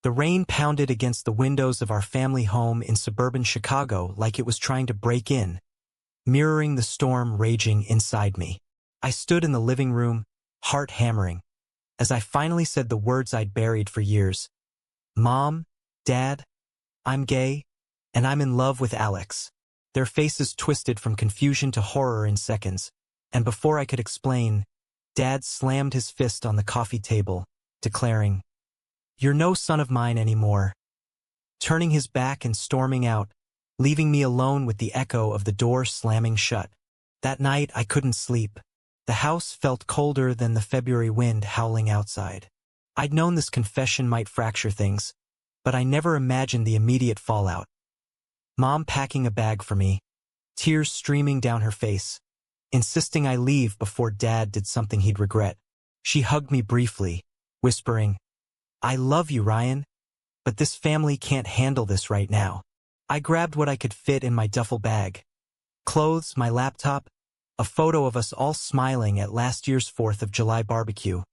The rain pounded against the windows of our family home in suburban Chicago like it was trying to break in, mirroring the storm raging inside me. I stood in the living room, heart hammering, as I finally said the words I'd buried for years. Mom, Dad, I'm gay, and I'm in love with Alex. Their faces twisted from confusion to horror in seconds, and before I could explain, Dad slammed his fist on the coffee table, declaring, "You're no son of mine anymore," turning his back and storming out, leaving me alone with the echo of the door slamming shut. That night I couldn't sleep. The house felt colder than the February wind howling outside. I'd known this confession might fracture things, but I never imagined the immediate fallout. Mom packing a bag for me, tears streaming down her face, insisting I leave before Dad did something he'd regret. She hugged me briefly, whispering, "I love you, Ryan, but this family can't handle this right now." I grabbed what I could fit in my duffel bag. Clothes, my laptop, a photo of us all smiling at last year's 4th of July barbecue,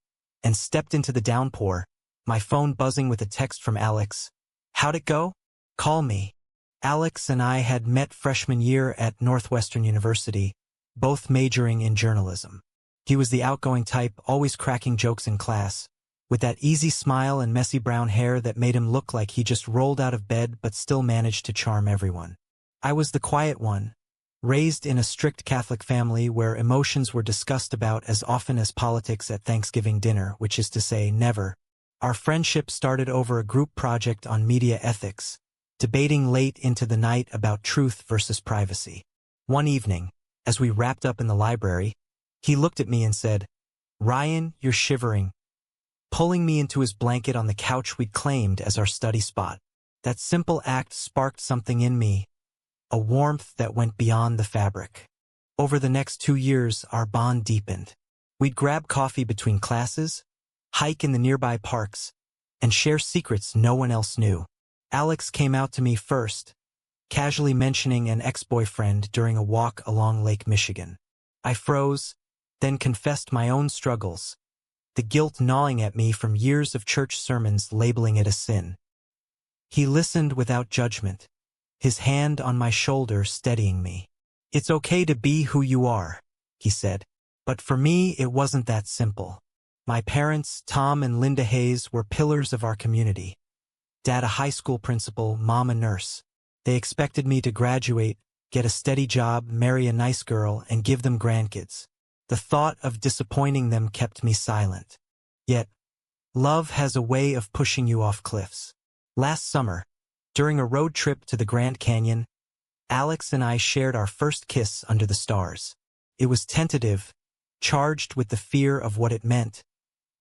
and stepped into the downpour, my phone buzzing with a text from Alex. "How'd it go? Call me." Alex and I had met freshman year at Northwestern University, both majoring in journalism. He was the outgoing type, always cracking jokes in class, with that easy smile and messy brown hair that made him look like he just rolled out of bed but still managed to charm everyone. I was the quiet one, raised in a strict Catholic family where emotions were discussed about as often as politics at Thanksgiving dinner, which is to say, never. Our friendship started over a group project on media ethics, debating late into the night about truth versus privacy. One evening, as we wrapped up in the library, he looked at me and said, "Ryan, you're shivering," pulling me into his blanket on the couch we'd claimed as our study spot. That simple act sparked something in me, a warmth that went beyond the fabric. Over the next 2 years, our bond deepened. We'd grab coffee between classes, hike in the nearby parks, and share secrets no one else knew. Alex came out to me first, casually mentioning an ex-boyfriend during a walk along Lake Michigan. I froze, then confessed my own struggles, the guilt gnawing at me from years of church sermons labeling it a sin. He listened without judgment, his hand on my shoulder steadying me. "It's okay to be who you are," he said. But for me, it wasn't that simple. My parents, Tom and Linda Hayes, were pillars of our community. Dad a high school principal, Mom a nurse. They expected me to graduate, get a steady job, marry a nice girl, and give them grandkids. The thought of disappointing them kept me silent. Yet, love has a way of pushing you off cliffs. Last summer, during a road trip to the Grand Canyon, Alex and I shared our first kiss under the stars. It was tentative, charged with the fear of what it meant,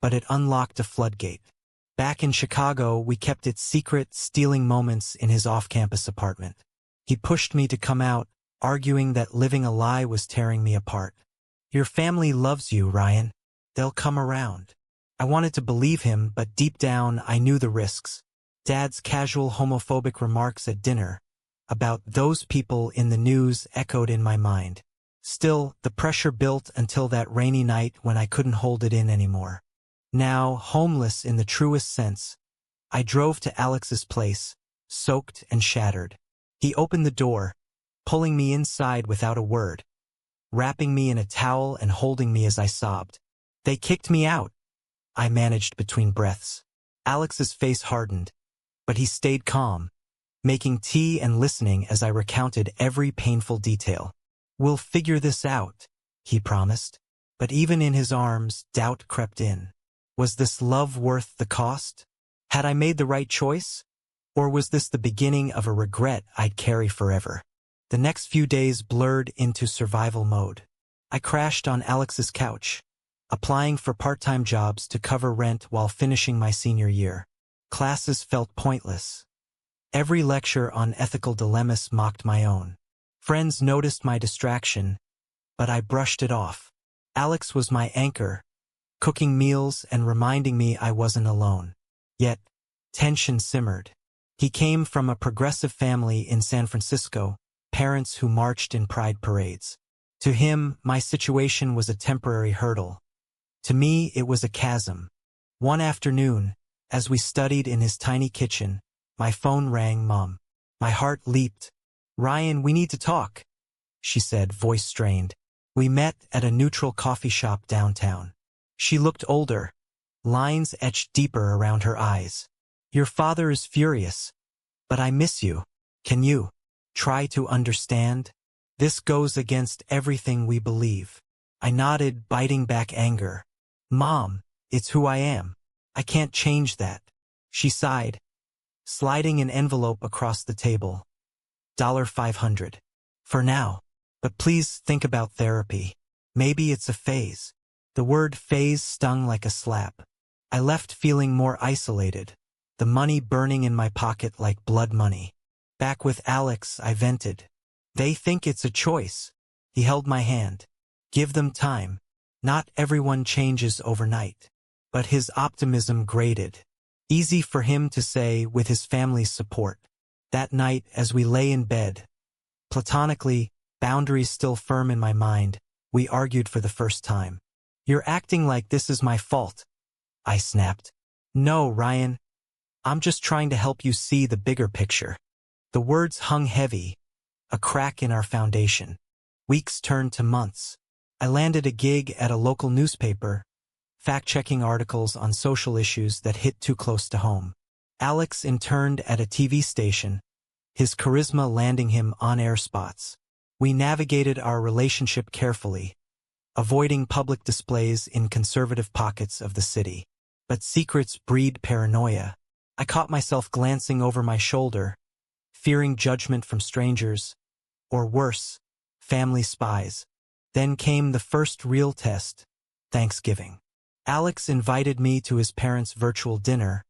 but it unlocked a floodgate. Back in Chicago, we kept it secret, stealing moments in his off-campus apartment. He pushed me to come out, arguing that living a lie was tearing me apart. "Your family loves you, Ryan. They'll come around." I wanted to believe him, but deep down I knew the risks. Dad's casual homophobic remarks at dinner about those people in the news echoed in my mind. Still, the pressure built until that rainy night when I couldn't hold it in anymore. Now, homeless in the truest sense, I drove to Alex's place, soaked and shattered. He opened the door, pulling me inside without a word, wrapping me in a towel and holding me as I sobbed. "They kicked me out," I managed between breaths. Alex's face hardened, but he stayed calm, making tea and listening as I recounted every painful detail. "We'll figure this out," he promised. But even in his arms, doubt crept in. Was this love worth the cost? Had I made the right choice? Or was this the beginning of a regret I'd carry forever? The next few days blurred into survival mode. I crashed on Alex's couch, applying for part-time jobs to cover rent while finishing my senior year. Classes felt pointless. Every lecture on ethical dilemmas mocked my own. Friends noticed my distraction, but I brushed it off. Alex was my anchor, cooking meals and reminding me I wasn't alone. Yet, tension simmered. He came from a progressive family in San Francisco, parents who marched in pride parades. To him, my situation was a temporary hurdle. To me, it was a chasm. One afternoon, As we studied in his tiny kitchen, my phone rang. Mom. My heart leaped. Ryan, we need to talk, she said, voice strained. We met at a neutral coffee shop downtown. She looked older, lines etched deeper around her eyes. Your father is furious, but I miss you. Can you try to understand? This goes against everything we believe. I nodded, biting back anger. Mom, it's who I am. I can't change that. She sighed, sliding an envelope across the table. $500. For now. But please think about therapy. Maybe it's a phase. The word phase stung like a slap. I left feeling more isolated, the money burning in my pocket like blood money. Back with Alex, I vented. They think it's a choice. He held my hand. Give them time. Not everyone changes overnight. But his optimism grated. Easy for him to say with his family's support. That night, as we lay in bed, platonically, boundaries still firm in my mind, we argued for the first time. You're acting like this is my fault, I snapped. No, Ryan. I'm just trying to help you see the bigger picture. The words hung heavy, a crack in our foundation. Weeks turned to months. I landed a gig at a local newspaper, fact-checking articles on social issues that hit too close to home. Alex interned at a TV station, his charisma landing him on-air spots. We navigated our relationship carefully, avoiding public displays in conservative pockets of the city. But secrets breed paranoia. I caught myself glancing over my shoulder, fearing judgment from strangers, or worse, family spies. Then came the first real test, Thanksgiving. Alex invited me to his parents' virtual dinner,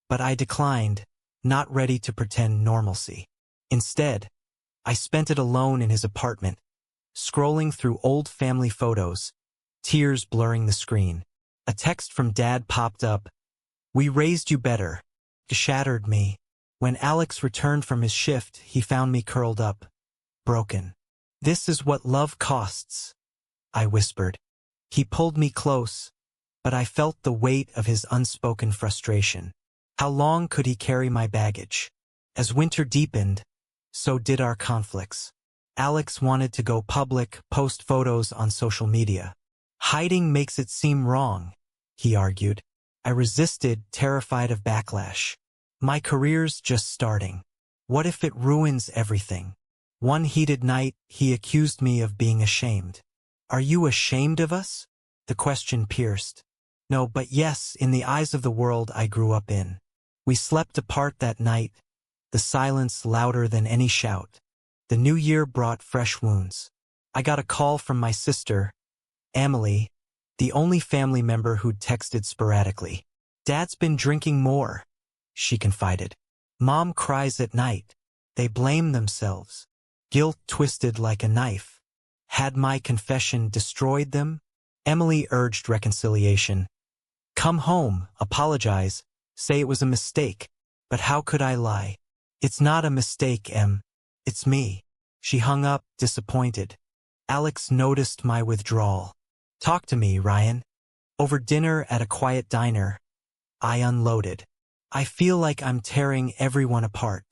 but I declined, not ready to pretend normalcy. Instead, I spent it alone in his apartment, scrolling through old family photos, tears blurring the screen. A text from Dad popped up. We raised you better. It shattered me. When Alex returned from his shift, he found me curled up, broken. This is what love costs, I whispered. He pulled me close, but I felt the weight of his unspoken frustration. How long could he carry my baggage? As winter deepened, so did our conflicts. Alex wanted to go public, post photos on social media. Hiding makes it seem wrong, he argued. I resisted, terrified of backlash. My career's just starting. What if it ruins everything? One heated night, he accused me of being ashamed. Are you ashamed of us? The question pierced. No, but yes, in the eyes of the world I grew up in. We slept apart that night, the silence louder than any shout. The new year brought fresh wounds. I got a call from my sister, Emily, the only family member who'd texted sporadically. Dad's been drinking more, she confided. Mom cries at night. They blame themselves. Guilt twisted like a knife. Had my confession destroyed them? Emily urged reconciliation. Come home, apologize, say it was a mistake. But how could I lie? It's not a mistake, Em. It's me. She hung up, disappointed. Alex noticed my withdrawal. Talk to me, Ryan. Over dinner at a quiet diner, I unloaded. I feel like I'm tearing everyone apart.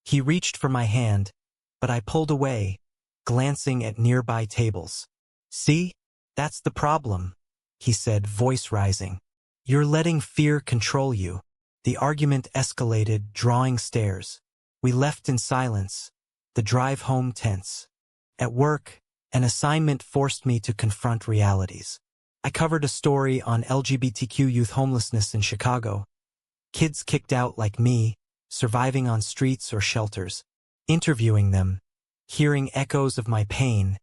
He reached for my hand, but I pulled away, glancing at nearby tables. See? That's the problem, he said, voice rising. You're letting fear control you. The argument escalated, drawing stares. We left in silence, the drive home tense. At work, an assignment forced me to confront realities. I covered a story on LGBTQ youth homelessness in Chicago. Kids kicked out like me, surviving on streets or shelters. Interviewing them, hearing echoes of my pain,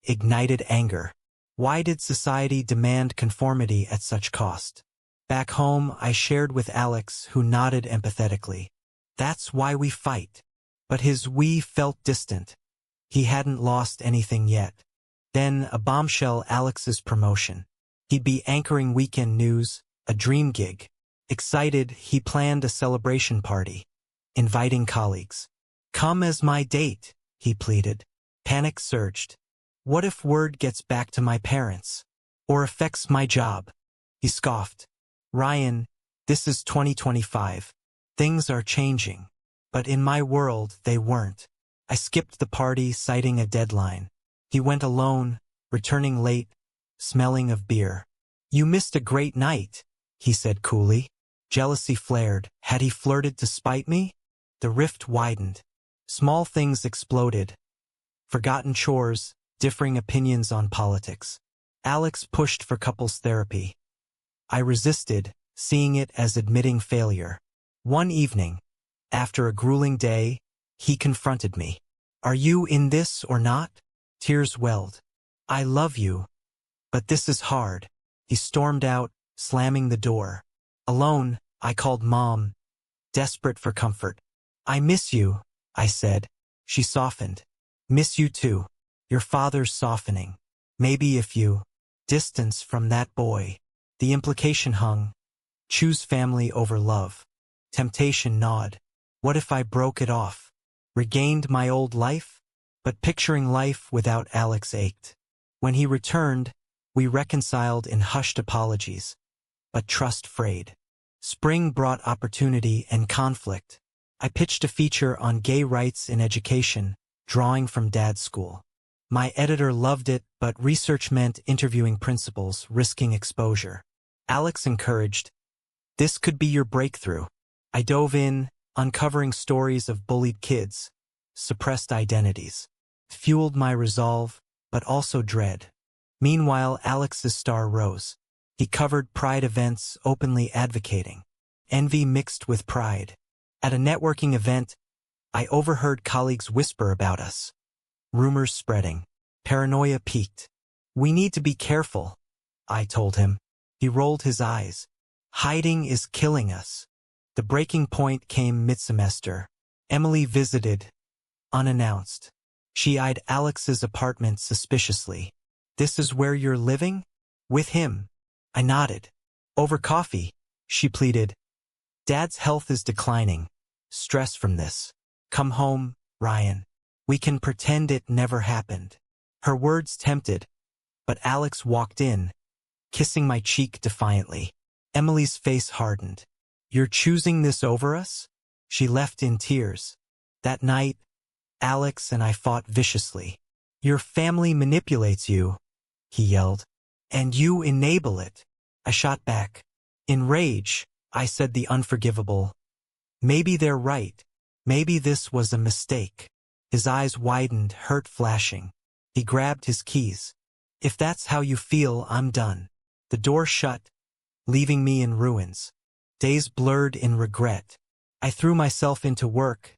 ignited anger. Why did society demand conformity at such cost? Back home, I shared with Alex, who nodded empathetically. That's why we fight. But his we felt distant. He hadn't lost anything yet. Then a bombshell: Alex's promotion. He'd be anchoring weekend news, a dream gig. Excited, he planned a celebration party, inviting colleagues. Come as my date, he pleaded. Panic surged. What if word gets back to my parents? Or affects my job? He scoffed. Ryan, This is 2025. Things are changing. But in my world, they weren't. I skipped the party, citing a deadline. He went alone, returning late, smelling of beer. You missed a great night, he said coolly. Jealousy flared. Had he flirted to spite me? The rift widened. Small things exploded. Forgotten chores, differing opinions on politics. Alex pushed for couples therapy. I resisted, seeing it as admitting failure. One evening, after a grueling day, he confronted me. Are you in this or not? Tears welled. I love you, but this is hard. He stormed out, slamming the door. Alone, I called Mom, desperate for comfort. I miss you, I said. She softened. Miss you too. Your father's softening. Maybe if you distance from that boy. The implication hung. Choose family over love. Temptation gnawed. What if I broke it off? Regained my old life? But picturing life without Alex ached. When he returned, we reconciled in hushed apologies. But trust frayed. Spring brought opportunity and conflict. I pitched a feature on gay rights in education, drawing from Dad's school. My editor loved it, but research meant interviewing principals, risking exposure. Alex encouraged, this could be your breakthrough. I dove in, uncovering stories of bullied kids, suppressed identities. Fueled my resolve, but also dread. Meanwhile, Alex's star rose. He covered pride events, openly advocating. Envy mixed with pride. At a networking event, I overheard colleagues whisper about us. Rumors spreading. Paranoia peaked. We need to be careful, I told him. He rolled his eyes. Hiding is killing us. The breaking point came mid-semester. Emily visited, unannounced. She eyed Alex's apartment suspiciously. This is where you're living? With him. I nodded. Over coffee, she pleaded. Dad's health is declining. Stress from this. Come home, Ryan. We can pretend it never happened. Her words tempted, but Alex walked in, kissing my cheek defiantly. Emily's face hardened. You're choosing this over us? She left in tears. That night, Alex and I fought viciously. Your family manipulates you, he yelled. And you enable it. I shot back. In rage, I said the unforgivable. Maybe they're right. Maybe this was a mistake. His eyes widened, hurt flashing. He grabbed his keys. If that's how you feel, I'm done. The door shut, leaving me in ruins. Days blurred in regret. I threw myself into work,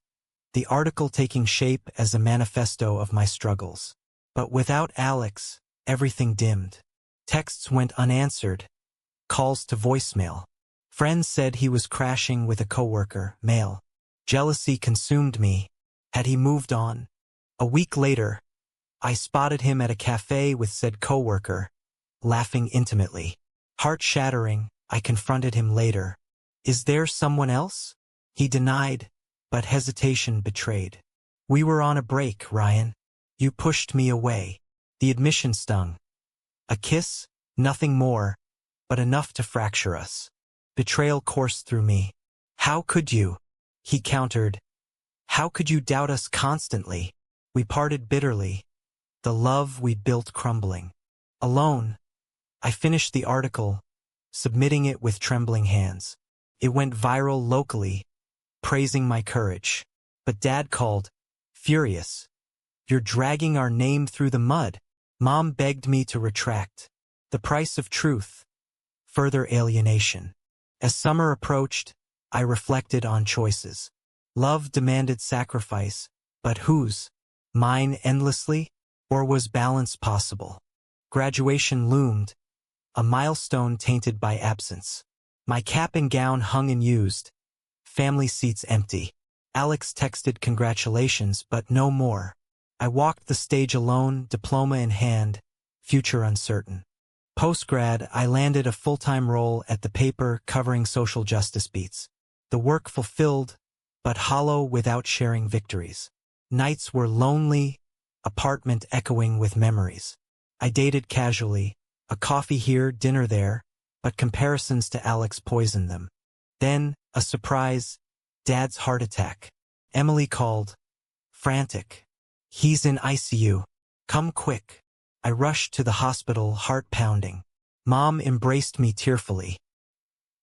the article taking shape as a manifesto of my struggles. But without Alex, everything dimmed. Texts went unanswered. Calls to voicemail. Friends said he was crashing with a coworker, male. Jealousy consumed me. Had he moved on? A week later, I spotted him at a cafe with said coworker, laughing intimately. Heart-shattering, I confronted him later. Is there someone else? He denied, but hesitation betrayed. We were on a break, Ryan. You pushed me away. The admission stung. A kiss? Nothing more, but enough to fracture us. Betrayal coursed through me. How could you? He countered. How could you doubt us constantly? We parted bitterly. The love we'd built crumbling. Alone, I finished the article, submitting it with trembling hands. It went viral locally, praising my courage. But Dad called, furious. You're dragging our name through the mud. Mom begged me to retract. The price of truth. Further alienation. As summer approached, I reflected on choices. Love demanded sacrifice, but whose? Mine endlessly? Or was balance possible? Graduation loomed, a milestone tainted by absence. My cap and gown hung unused, family seats empty. Alex texted congratulations, but no more. I walked the stage alone, diploma in hand, future uncertain. Post-grad, I landed a full-time role at the paper covering social justice beats. The work fulfilled, but hollow without sharing victories. Nights were lonely, apartment echoing with memories. I dated casually, a coffee here, dinner there, but comparisons to Alex poisoned them. Then, a surprise, Dad's heart attack. Emily called, frantic. He's in ICU. Come quick. I rushed to the hospital, heart pounding. Mom embraced me tearfully.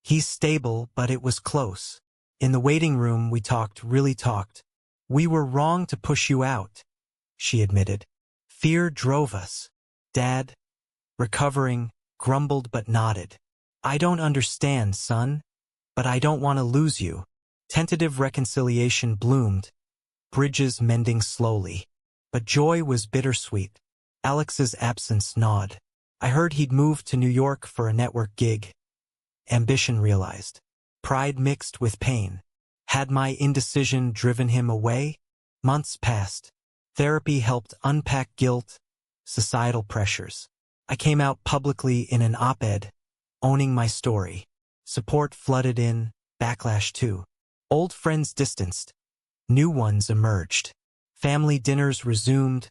He's stable, but it was close. In the waiting room, we talked, really talked. We were wrong to push you out, she admitted. Fear drove us. Dad, recovering, grumbled but nodded. I don't understand, son, but I don't want to lose you. Tentative reconciliation bloomed, bridges mending slowly. But joy was bittersweet. Alex's absence gnawed. I heard he'd moved to New York for a network gig. Ambition realized. Pride mixed with pain. Had my indecision driven him away? Months passed. Therapy helped unpack guilt, societal pressures. I came out publicly in an op-ed, owning my story. Support flooded in, backlash too. Old friends distanced. New ones emerged. Family dinners resumed,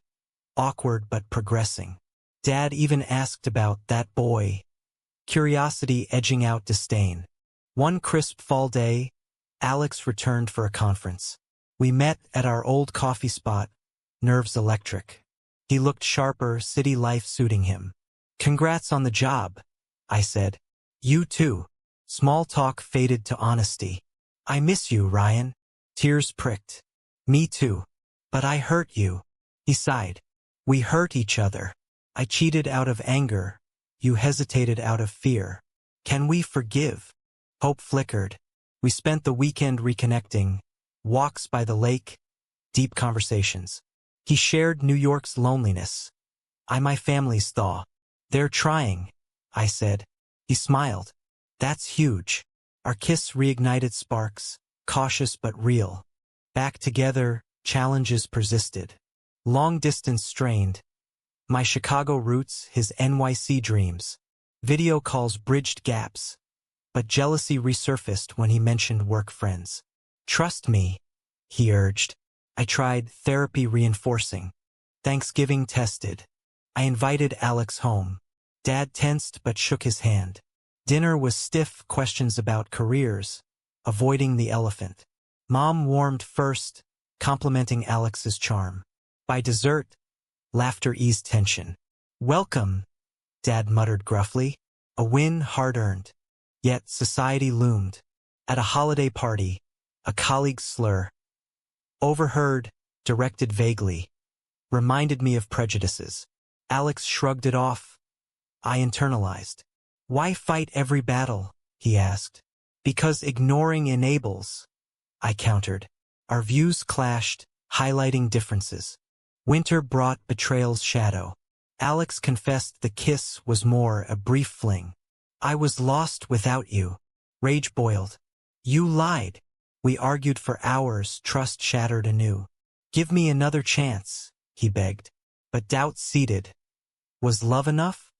awkward but progressing. Dad even asked about that boy, curiosity edging out disdain. One crisp fall day, Alex returned for a conference. We met at our old coffee spot, nerves electric. He looked sharper, city life suiting him. Congrats on the job, I said. You too. Small talk faded to honesty. I miss you, Ryan. Tears pricked. Me too. But I hurt you. He sighed. We hurt each other. I cheated out of anger. You hesitated out of fear. Can we forgive? Hope flickered. We spent the weekend reconnecting. Walks by the lake. Deep conversations. He shared New York's loneliness. I my family's thaw. They're trying, I said. He smiled. That's huge. Our kiss reignited sparks, cautious but real. Back together, challenges persisted. Long distance strained. My Chicago roots, his NYC dreams. Video calls bridged gaps. But jealousy resurfaced when he mentioned work friends. Trust me, he urged. I tried, therapy reinforcing. Thanksgiving tested. I invited Alex home. Dad tensed but shook his hand. Dinner was stiff, questions about careers, avoiding the elephant. Mom warmed first, complimenting Alex's charm. By dessert, laughter eased tension. Welcome, Dad muttered gruffly. A win hard-earned. Yet society loomed. At a holiday party, a colleague's slur. Overheard, directed vaguely. Reminded me of prejudices. Alex shrugged it off. I internalized. Why fight every battle? He asked. Because ignoring enables, I countered. Our views clashed, highlighting differences. Winter brought betrayal's shadow. Alex confessed the kiss was more a brief fling. I was lost without you. Rage boiled. You lied. We argued for hours, trust shattered anew. Give me another chance, he begged. But doubt seeded. Was love enough?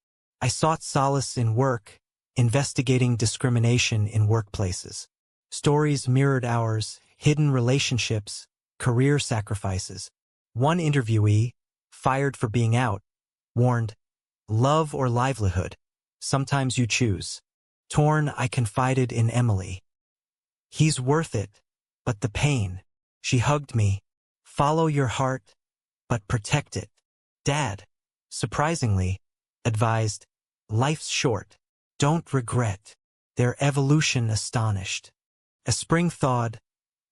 I sought solace in work, investigating discrimination in workplaces. Stories mirrored ours, hidden relationships, career sacrifices. One interviewee, fired for being out, warned, love or livelihood, sometimes you choose. Torn, I confided in Emily. He's worth it, but the pain. She hugged me. Follow your heart, but protect it. Dad, surprisingly, advised, life's short. Don't regret. Their evolution astonished. As spring thawed,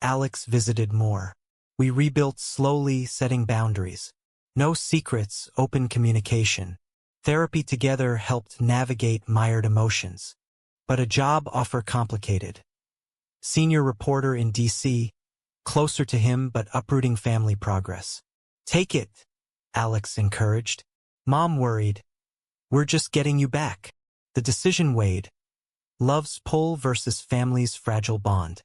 Alex visited more. We rebuilt slowly, setting boundaries. No secrets, open communication. Therapy together helped navigate mired emotions. But a job offer complicated. Senior reporter in D.C., closer to him but uprooting family progress. Take it, Alex encouraged. Mom worried. We're just getting you back. The decision weighed. Love's pull versus family's fragile bond.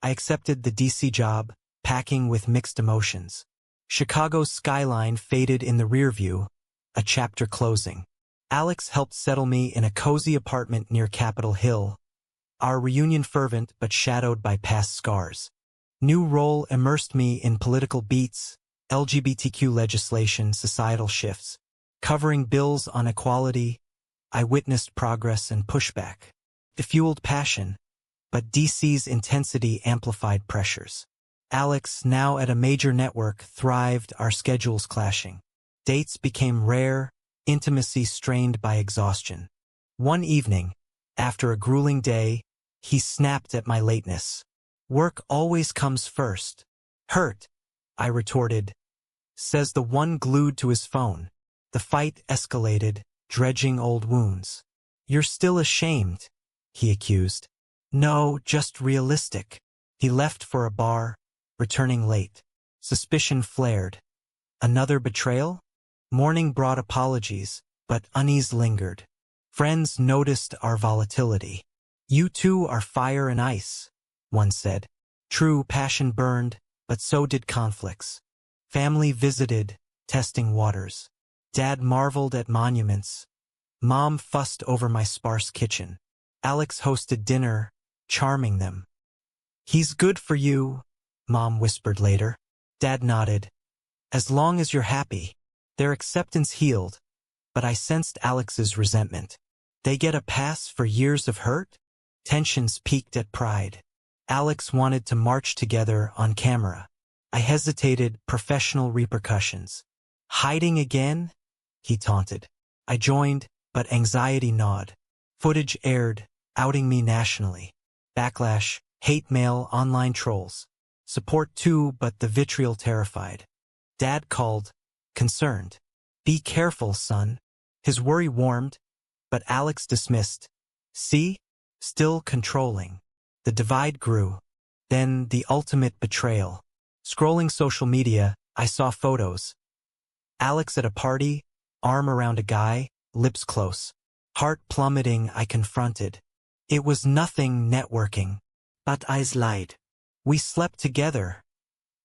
I accepted the D.C. job, packing with mixed emotions. Chicago's skyline faded in the rearview, a chapter closing. Alex helped settle me in a cozy apartment near Capitol Hill, our reunion fervent but shadowed by past scars. New role immersed me in political beats, LGBTQ legislation, societal shifts. Covering bills on equality, I witnessed progress and pushback. It fueled passion, but DC's intensity amplified pressures. Alex, now at a major network, thrived, our schedules clashing. Dates became rare, intimacy strained by exhaustion. One evening, after a grueling day, he snapped at my lateness. Work always comes first. Hurt, I retorted. Says the one glued to his phone. The fight escalated, dredging old wounds. You're still ashamed, he accused. No, just realistic. He left for a bar, returning late. Suspicion flared. Another betrayal? Morning brought apologies, but unease lingered. Friends noticed our volatility. You two are fire and ice, one said. True, passion burned, but so did conflicts. Family visited, testing waters. Dad marveled at monuments. Mom fussed over my sparse kitchen. Alex hosted dinner, charming them. He's good for you, Mom whispered later. Dad nodded. As long as you're happy. Their acceptance healed, but I sensed Alex's resentment. They get a pass for years of hurt? Tensions peaked at pride. Alex wanted to march together on camera. I hesitated, professional repercussions. Hiding again? He taunted. I joined, but anxiety gnawed. Footage aired, outing me nationally. Backlash, hate mail, online trolls. Support too, but the vitriol terrified. Dad called, concerned. Be careful, son. His worry warmed, but Alex dismissed. See? Still controlling. The divide grew. Then the ultimate betrayal. Scrolling social media, I saw photos. Alex at a party, arm around a guy, lips close. Heart plummeting, I confronted. It was nothing, networking. But eyes lied. We slept together,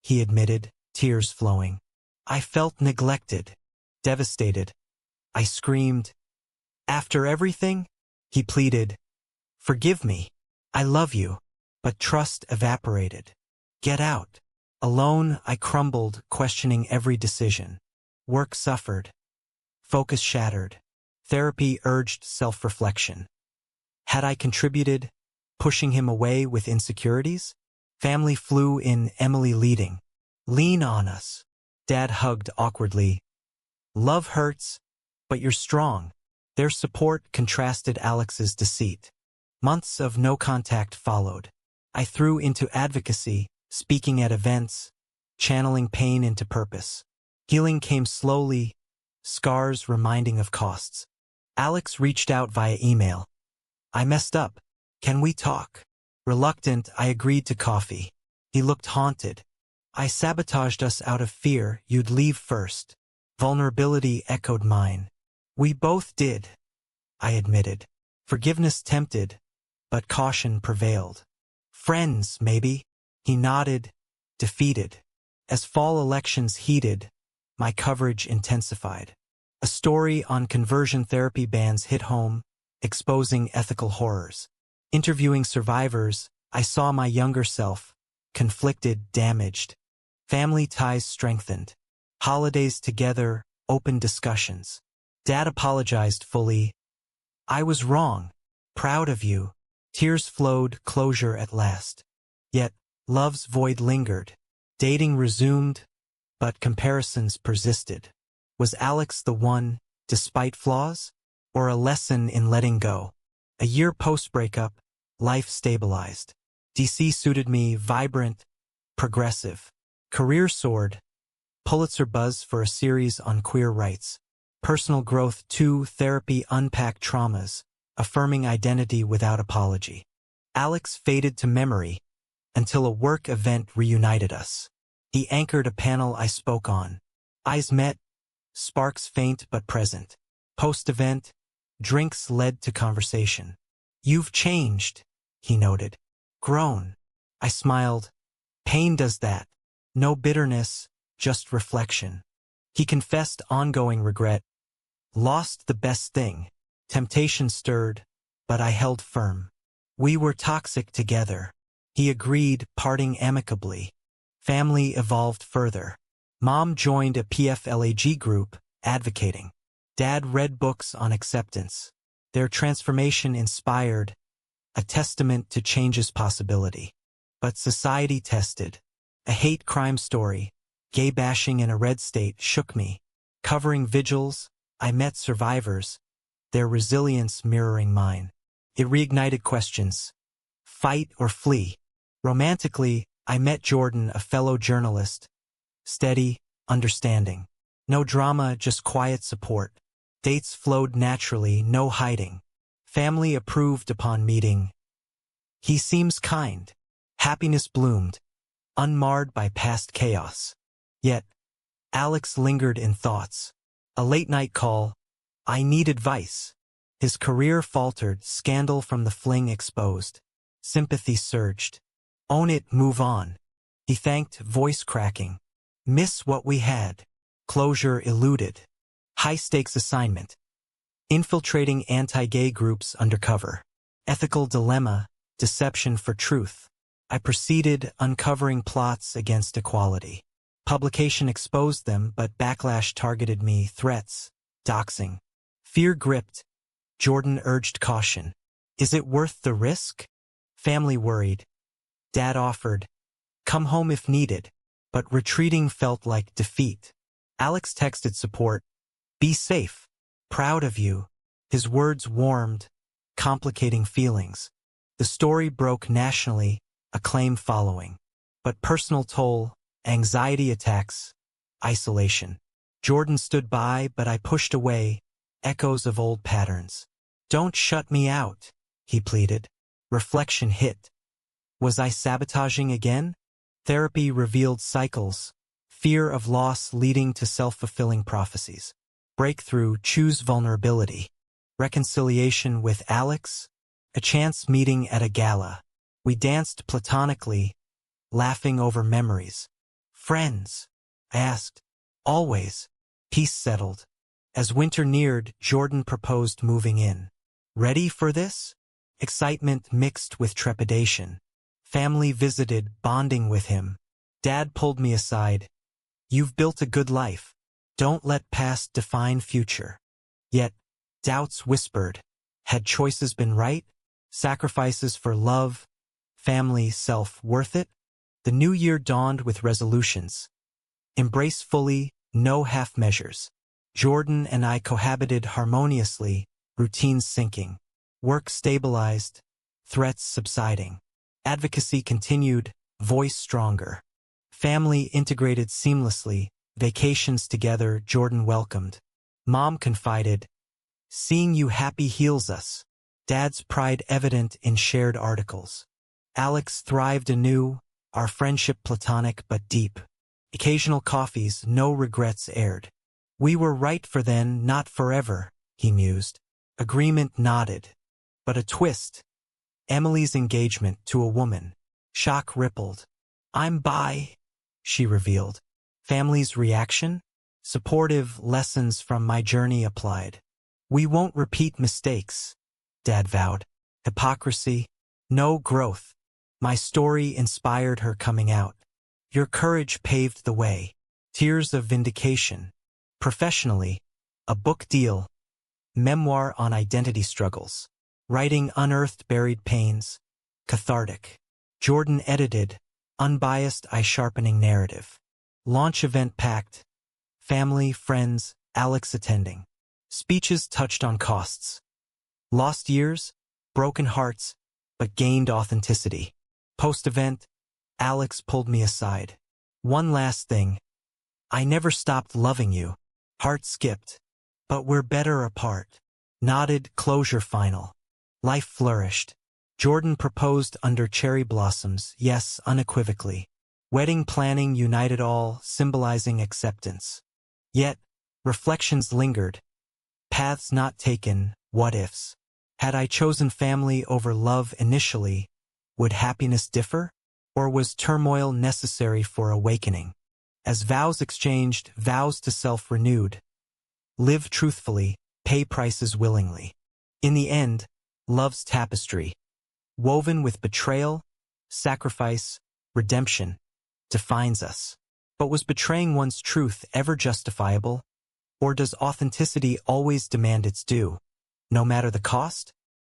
he admitted, tears flowing. I felt neglected, devastated. I screamed. After everything? He pleaded. Forgive me. I love you. But trust evaporated. Get out. Alone, I crumbled, questioning every decision. Work suffered. Focus shattered. Therapy urged self-reflection. Had I contributed, pushing him away with insecurities? Family flew in, Emily leading. Lean on us. Dad hugged awkwardly. Love hurts, but you're strong. Their support contrasted Alex's deceit. Months of no contact followed. I threw into advocacy, speaking at events, channeling pain into purpose. Healing came slowly, scars reminding of costs. Alex reached out via email. I messed up. Can we talk? Reluctant, I agreed to coffee. He looked haunted. I sabotaged us out of fear you'd leave first. Vulnerability echoed mine. We both did, I admitted. Forgiveness tempted, but caution prevailed. Friends, maybe? He nodded, defeated. As fall elections heated, my coverage intensified. A story on conversion therapy bans hit home, exposing ethical horrors. Interviewing survivors, I saw my younger self, conflicted, damaged. Family ties strengthened. Holidays together, open discussions. Dad apologized fully. I was wrong. Proud of you. Tears flowed, closure at last. Yet, love's void lingered. Dating resumed, but comparisons persisted. Was Alex the one, despite flaws? Or a lesson in letting go? A year post-breakup, life stabilized. DC suited me, vibrant, progressive. Career soared. Pulitzer buzz for a series on queer rights. Personal growth 2, therapy unpacked traumas, affirming identity without apology. Alex faded to memory until a work event reunited us. He anchored a panel I spoke on. Eyes met, sparks faint but present. Post-event, drinks led to conversation. You've changed, he noted. Grown. I smiled. Pain does that. No bitterness, just reflection. He confessed ongoing regret. Lost the best thing. Temptation stirred, but I held firm. We were toxic together. He agreed, parting amicably. Family evolved further. Mom joined a PFLAG group, advocating. Dad read books on acceptance. Their transformation inspired a testament to change's possibility. But society tested. A hate crime story, gay bashing in a red state shook me. Covering vigils, I met survivors, their resilience mirroring mine. It reignited questions. Fight or flee? Romantically, I met Jordan, a fellow journalist. Steady, understanding. No drama, just quiet support. Dates flowed naturally, no hiding. Family approved upon meeting. He seems kind. Happiness bloomed, unmarred by past chaos. Yet, Alex lingered in thoughts. A late-night call. I need advice. His career faltered, scandal from the fling exposed. Sympathy surged. Own it, move on. He thanked, voice cracking. Miss what we had. Closure eluded. High-stakes assignment. Infiltrating anti-gay groups undercover. Ethical dilemma, deception for truth. I proceeded, uncovering plots against equality. Publication exposed them, but backlash targeted me, threats, doxing. Fear gripped. Jordan urged caution. Is it worth the risk? Family worried. Dad offered. Come home if needed. But retreating felt like defeat. Alex texted support. Be safe. Proud of you. His words warmed, complicating feelings. The story broke nationally, acclaim following. But personal toll, anxiety attacks, isolation. Jordan stood by, but I pushed away, echoes of old patterns. Don't shut me out, he pleaded. Reflection hit. Was I sabotaging again? Therapy revealed cycles, fear of loss leading to self-fulfilling prophecies. Breakthrough, choose vulnerability. Reconciliation with Alex? A chance meeting at a gala. We danced platonically, laughing over memories. Friends? I asked. Always. Peace settled. As winter neared, Jordan proposed moving in. Ready for this? Excitement mixed with trepidation. Family visited, bonding with him. Dad pulled me aside. You've built a good life. Don't let past define future. Yet, doubts whispered. Had choices been right? Sacrifices for love, family, self, worth it? The new year dawned with resolutions. Embrace fully, no half measures. Jordan and I cohabited harmoniously, routines sinking. Work stabilized, threats subsiding. Advocacy continued, voice stronger. Family integrated seamlessly, vacations together, Jordan welcomed. Mom confided, seeing you happy heals us. Dad's pride evident in shared articles. Alex thrived anew, our friendship platonic but deep. Occasional coffees, no regrets aired. We were right for then, not forever, he mused. Agreement nodded. But a twist. Emily's engagement to a woman. Shock rippled. I'm bi, she revealed. Family's reaction? Supportive, lessons from my journey applied. We won't repeat mistakes, Dad vowed. Hypocrisy? No growth. My story inspired her coming out. Your courage paved the way. Tears of vindication. Professionally, a book deal. Memoir on identity struggles. Writing unearthed buried pains. Cathartic. Jordan edited. Unbiased eye-sharpening narrative. Launch event packed. Family, friends, Alex attending. Speeches touched on costs. Lost years, broken hearts, but gained authenticity. Post-event, Alex pulled me aside. One last thing. I never stopped loving you. Heart skipped. But we're better apart. Nodded, closure final. Life flourished. Jordan proposed under cherry blossoms, yes, unequivocally. Wedding planning united all, symbolizing acceptance. Yet, reflections lingered. Paths not taken, what ifs. Had I chosen family over love initially, would happiness differ? Or was turmoil necessary for awakening? As vows exchanged, vows to self renewed. Live truthfully, pay prices willingly. In the end, love's tapestry, woven with betrayal, sacrifice, redemption, defines us. But was betraying one's truth ever justifiable? Or does authenticity always demand its due, no matter the cost?